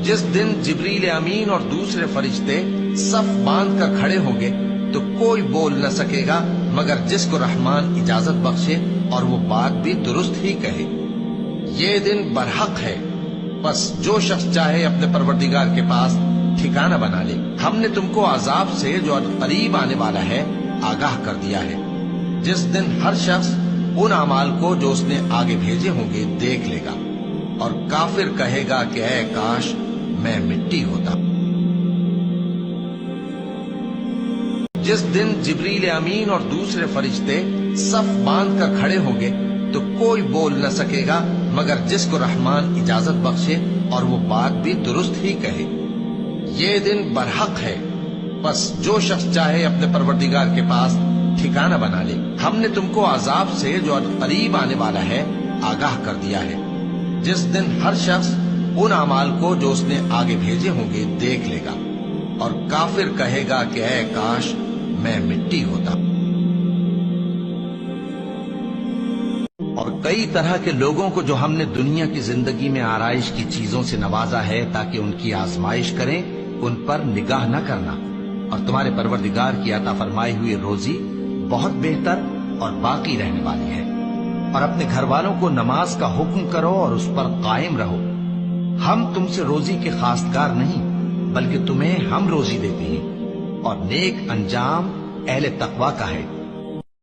जिस दिन जिब्रील अमीन और दूसरे फरिश्ते सफ बांध कर खड़े होंगे तो कोई बोल न सकेगा मगर जिसको रहमान इजाजत बख्शे और वो बात भी दुरुस्त ही कहे। ये दिन बरहक है, बस जो शख्स चाहे अपने परवरदिगार के पास ठिकाना बना ले। हमने तुमको अजाब से जो करीब आने वाला है आगाह कर दिया है, जिस दिन हर शख्स उन अमाल को जो उसने आगे भेजे होंगे देख लेगा और काफिर कहेगा कि ऐ काश मैं मिट्टी होता। जिस दिन जिब्रील अमीन और दूसरे फरिश्ते सफ बांध कर खड़े होंगे तो कोई बोल न सकेगा मगर जिसको रहमान इजाजत बख्शे और वो बात भी दुरुस्त ही कहे। ये दिन बरहक है, बस जो शख्स चाहे अपने परवरदिगार के पास ठिकाना बना ले। हमने तुमको अजाब से जो करीब आने वाला है आगाह कर दिया है, जिस दिन हर शख्स उन अमाल को जो उसने आगे भेजे होंगे देख लेगा और काफिर कहेगा कि ऐ काश मैं मिट्टी होता। और कई तरह के लोगों को जो हमने दुनिया की जिंदगी में आराइश की चीजों से नवाजा है ताकि उनकी आजमाइश करें, उन पर निगाह न करना। और तुम्हारे परवरदिगार की अता फरमाई हुई रोजी बहुत बेहतर और बाकी रहने वाली है। और अपने घर वालों को नमाज का हुक्म करो और उस पर कायम रहो। हम तुमसे रोजी के खासगार नहीं बल्कि तुम्हें हम रोजी देते हैं और नेक अंजाम अहले तकवा का है।